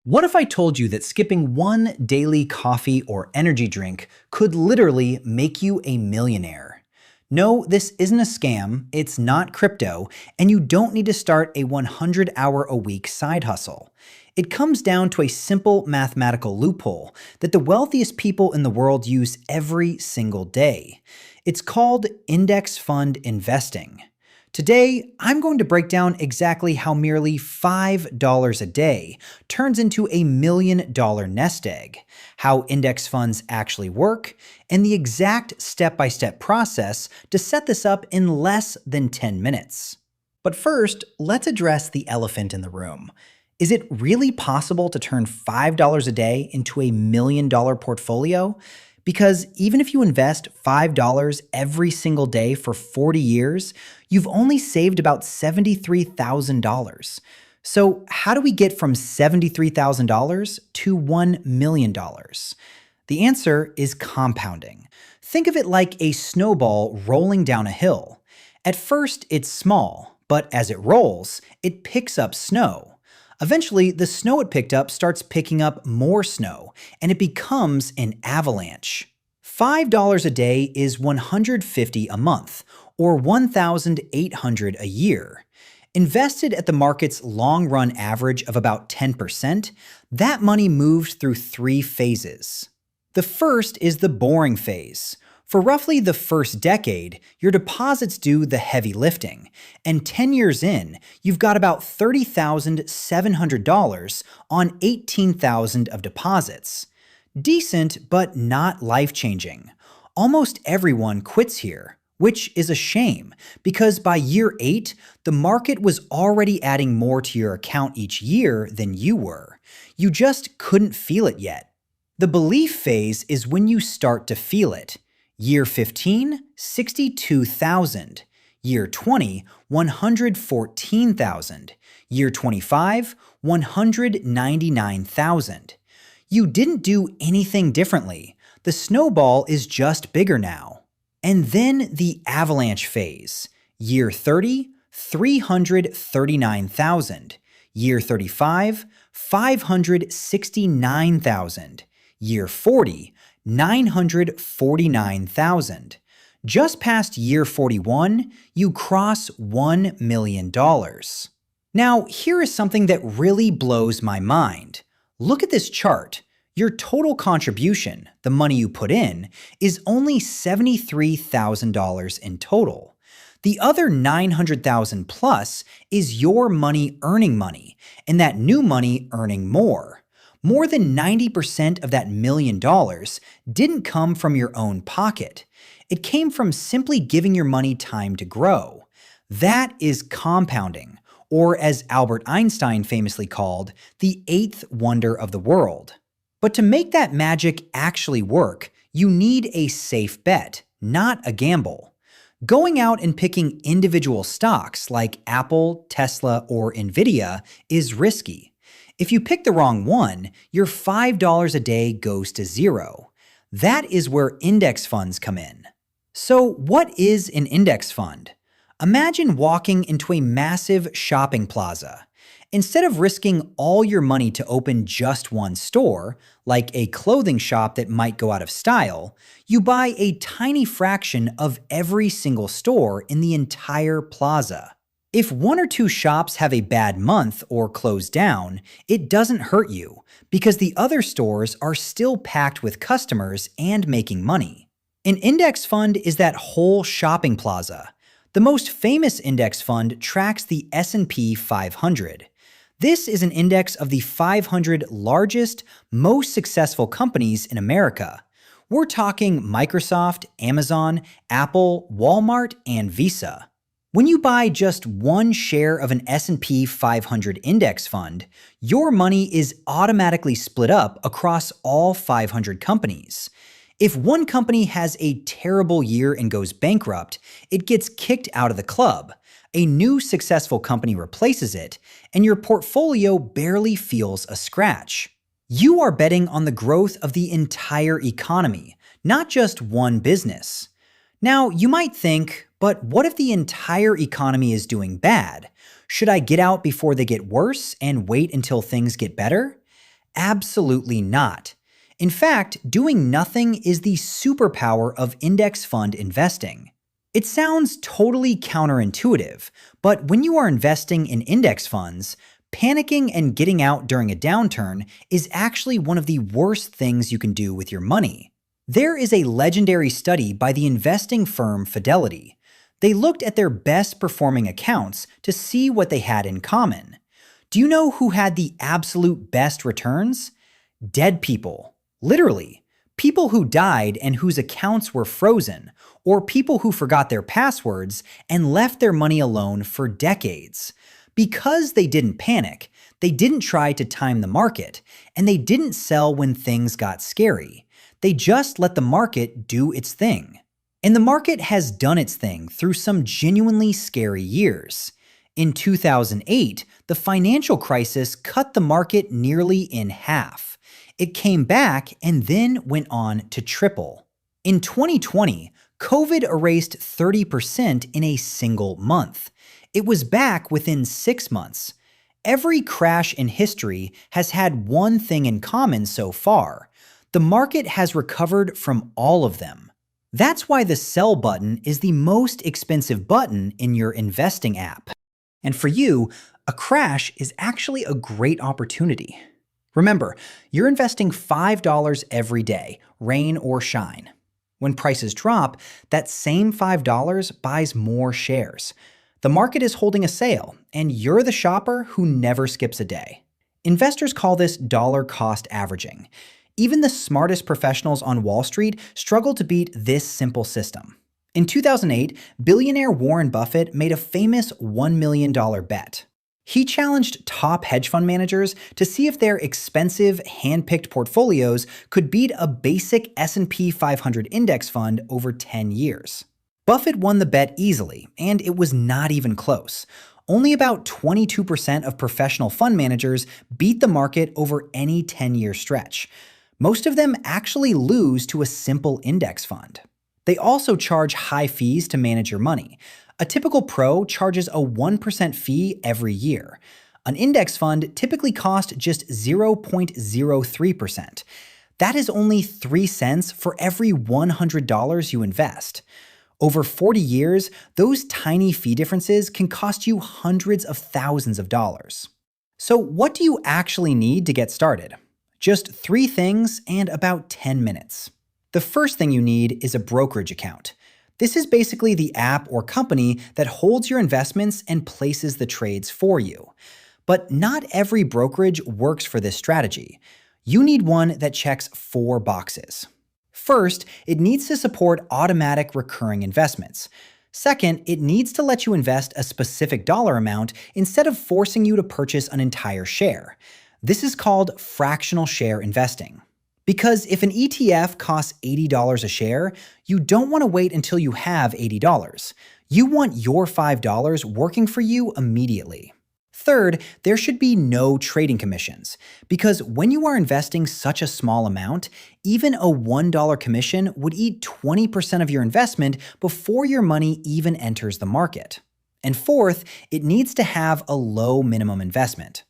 What if I told you that skipping one daily coffee or energy drink could literally make you a millionaire? No, this isn't a scam, it's not crypto, and you don't need to start a 100-hour-a-week side hustle. It comes down to a simple mathematical loophole that the wealthiest people in the world use every single day. It's called index fund investing. Today, I'm going to break down exactly how merely $5 a day turns into a $1 million nest egg, how index funds actually work, and the exact step-by-step process to set this up in less than 10 minutes. But first, let's address the elephant in the room. Is it really possible to turn $5 a day into a $1 million portfolio? Because even if you invest $5 every single day for 40 years, you've only saved about $73,000. So how do we get from $73,000 to $1 million? The answer is compounding. Think of it like a snowball rolling down a hill. At first, it's small, but as it rolls, it picks up snow. Eventually, the snow it picked up starts picking up more snow, and it becomes an avalanche. $5 a day is $150 a month, or $1,800 a year. Invested at the market's long-run average of about 10%, that money moves through three phases. The first is the boring phase. For roughly the first decade, your deposits do the heavy lifting, and 10 years in, you've got about $30,700 on $18,000 of deposits. Decent, but not life-changing. Almost everyone quits here, which is a shame, because by year 8, the market was already adding more to your account each year than you were. You just couldn't feel it yet. The belief phase is when you start to feel it. Year 15, 62,000. Year 20, 114,000. Year 25, 199,000. You didn't do anything differently. The snowball is just bigger now. And then the avalanche phase. Year 30, 339,000. Year 35, 569,000. Year 40, 949,000. Just past year 41, you cross $1 million. Now, here is something that really blows my mind. Look at this chart. Your total contribution, the money you put in, is only $73,000 in total. The other $900,000 plus is your money earning money, and that new money earning more. More than 90% of that $1 million didn't come from your own pocket. It came from simply giving your money time to grow. That is compounding, or as Albert Einstein famously called, the eighth wonder of the world. But to make that magic actually work, you need a safe bet, not a gamble. Going out and picking individual stocks like Apple, Tesla, or Nvidia is risky. If you pick the wrong one, your $5 a day goes to zero. That is where index funds come in. So what is an index fund? Imagine walking into a massive shopping plaza. Instead of risking all your money to open just one store, like a clothing shop that might go out of style, you buy a tiny fraction of every single store in the entire plaza. If one or two shops have a bad month or close down, it doesn't hurt you because the other stores are still packed with customers and making money. An index fund is that whole shopping plaza. The most famous index fund tracks the S&P 500. This is an index of the 500 largest, most successful companies in America. We're talking Microsoft, Amazon, Apple, Walmart, and Visa. When you buy just one share of an S&P 500 index fund, your money is automatically split up across all 500 companies. If one company has a terrible year and goes bankrupt, it gets kicked out of the club. A new successful company replaces it, and your portfolio barely feels a scratch. You are betting on the growth of the entire economy, not just one business. Now, you might think, but what if the entire economy is doing bad? Should I get out before they get worse and wait until things get better? Absolutely not. In fact, doing nothing is the superpower of index fund investing. It sounds totally counterintuitive, but when you are investing in index funds, panicking and getting out during a downturn is actually one of the worst things you can do with your money. There is a legendary study by the investing firm Fidelity. They looked at their best performing accounts to see what they had in common. Do you know who had the absolute best returns? Dead people. Literally. People who died and whose accounts were frozen, or people who forgot their passwords and left their money alone for decades. Because they didn't panic, they didn't try to time the market, and they didn't sell when things got scary. They just let the market do its thing. And the market has done its thing through some genuinely scary years. In 2008, the financial crisis cut the market nearly in half. It came back and then went on to triple. In 2020, COVID erased 30% in a single month. It was back within 6 months. Every crash in history has had one thing in common so far. The market has recovered from all of them. That's why the sell button is the most expensive button in your investing app. And for you, a crash is actually a great opportunity. Remember, you're investing $5 every day, rain or shine. When prices drop, that same $5 buys more shares. The market is holding a sale, and you're the shopper who never skips a day. Investors call this dollar cost averaging. Even the smartest professionals on Wall Street struggle to beat this simple system. In 2008, billionaire Warren Buffett made a famous $1 million bet. He challenged top hedge fund managers to see if their expensive, hand-picked portfolios could beat a basic S&P 500 index fund over 10 years. Buffett won the bet easily, and it was not even close. Only about 22% of professional fund managers beat the market over any 10-year stretch. Most of them actually lose to a simple index fund. They also charge high fees to manage your money. A typical pro charges a 1% fee every year. An index fund typically costs just 0.03%. That is only 3 cents for every $100 you invest. Over 40 years, those tiny fee differences can cost you hundreds of thousands of dollars. So what do you actually need to get started? Just 3 things and about 10 minutes. The first thing you need is a brokerage account. This is basically the app or company that holds your investments and places the trades for you. But not every brokerage works for this strategy. You need one that checks 4 boxes. First, it needs to support automatic recurring investments. Second, it needs to let you invest a specific dollar amount instead of forcing you to purchase an entire share. This is called fractional share investing. Because if an ETF costs $80 a share, you don't want to wait until you have $80. You want your $5 working for you immediately. Third, there should be no trading commissions, because when you are investing such a small amount, even a $1 commission would eat 20% of your investment before your money even enters the market. And fourth, it needs to have a low minimum investment.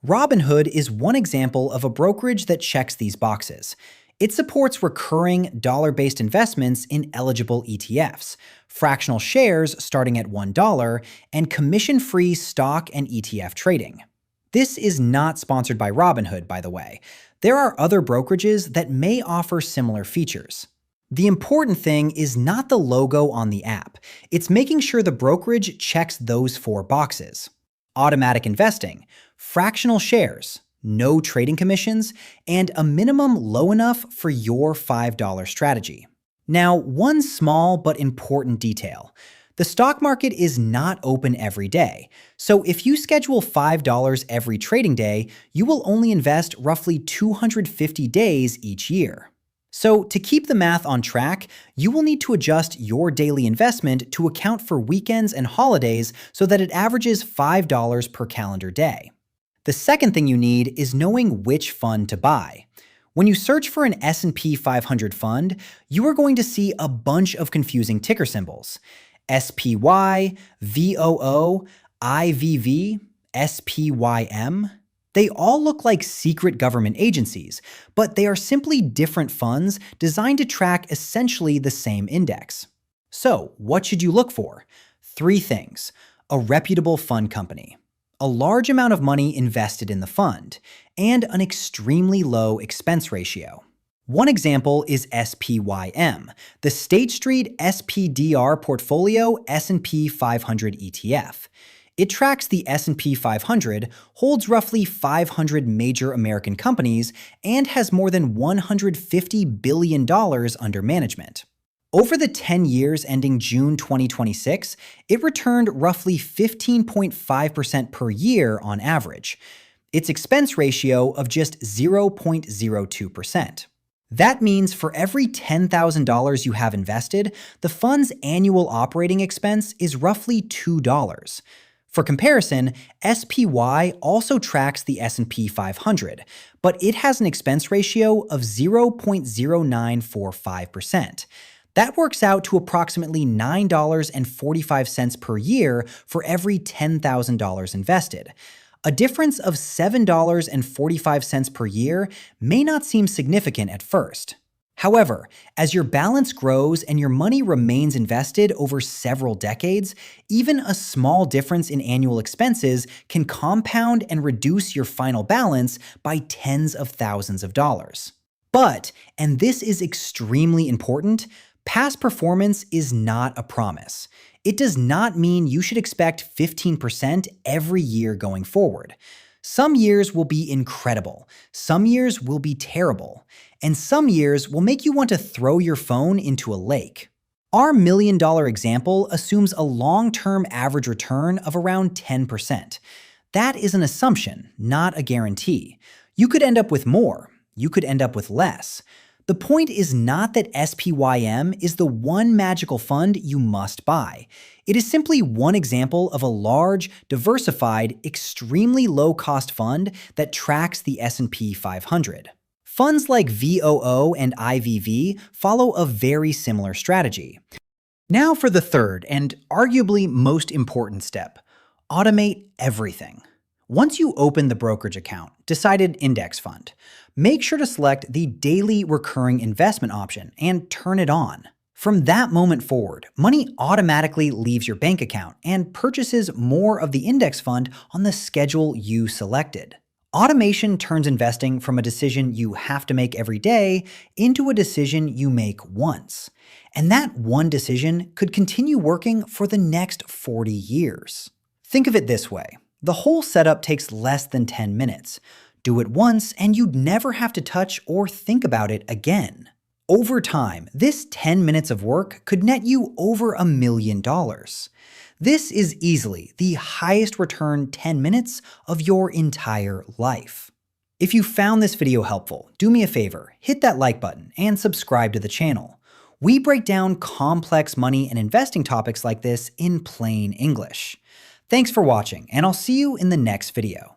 Robinhood is one example of a brokerage that checks these boxes. It supports recurring dollar-based investments in eligible ETFs, fractional shares starting at $1, and commission-free stock and ETF trading. This is not sponsored by Robinhood, by the way. There are other brokerages that may offer similar features. The important thing is not the logo on the app. It's making sure the brokerage checks those 4 boxes. Automatic investing, fractional shares, no trading commissions, and a minimum low enough for your $5 strategy. Now, one small but important detail. The stock market is not open every day, so if you schedule $5 every trading day, you will only invest roughly 250 days each year. So to keep the math on track, you will need to adjust your daily investment to account for weekends and holidays so that it averages $5 per calendar day. The second thing you need is knowing which fund to buy. When you search for an S&P 500 fund, you are going to see a bunch of confusing ticker symbols. SPY, VOO, IVV, SPYM. They all look like secret government agencies, but they are simply different funds designed to track essentially the same index. So, what should you look for? 3 things. A reputable fund company, a large amount of money invested in the fund, and an extremely low expense ratio. One example is SPYM, the State Street SPDR Portfolio S&P 500 ETF. It tracks the S&P 500, holds roughly 500 major American companies, and has more than $150 billion under management. Over the 10 years ending June 2026, it returned roughly 15.5% per year on average. Its expense ratio of just 0.02%. That means for every $10,000 you have invested, the fund's annual operating expense is roughly $2. For comparison, SPY also tracks the S&P 500, but it has an expense ratio of 0.0945%. That works out to approximately $9.45 per year for every $10,000 invested. A difference of $7.45 per year may not seem significant at first. However, as your balance grows and your money remains invested over several decades, even a small difference in annual expenses can compound and reduce your final balance by tens of thousands of dollars. But, and this is extremely important, past performance is not a promise. It does not mean you should expect 15% every year going forward. Some years will be incredible, some years will be terrible, and some years will make you want to throw your phone into a lake. Our $1 million example assumes a long-term average return of around 10%. That is an assumption, not a guarantee. You could end up with more, you could end up with less. The point is not that SPYM is the one magical fund you must buy. It is simply one example of a large, diversified, extremely low-cost fund that tracks the S&P 500. Funds like VOO and IVV follow a very similar strategy. Now for the third and arguably most important step: automate everything. Once you open the brokerage account, decided index fund, make sure to select the daily recurring investment option and turn it on. From that moment forward, money automatically leaves your bank account and purchases more of the index fund on the schedule you selected. Automation turns investing from a decision you have to make every day into a decision you make once. And that one decision could continue working for the next 40 years. Think of it this way. The whole setup takes less than 10 minutes. Do it once and you'd never have to touch or think about it again. Over time, this 10 minutes of work could net you over $1 million. This is easily the highest return 10 minutes of your entire life. If you found this video helpful, do me a favor, hit that like button and subscribe to the channel. We break down complex money and investing topics like this in plain English. Thanks for watching, and I'll see you in the next video.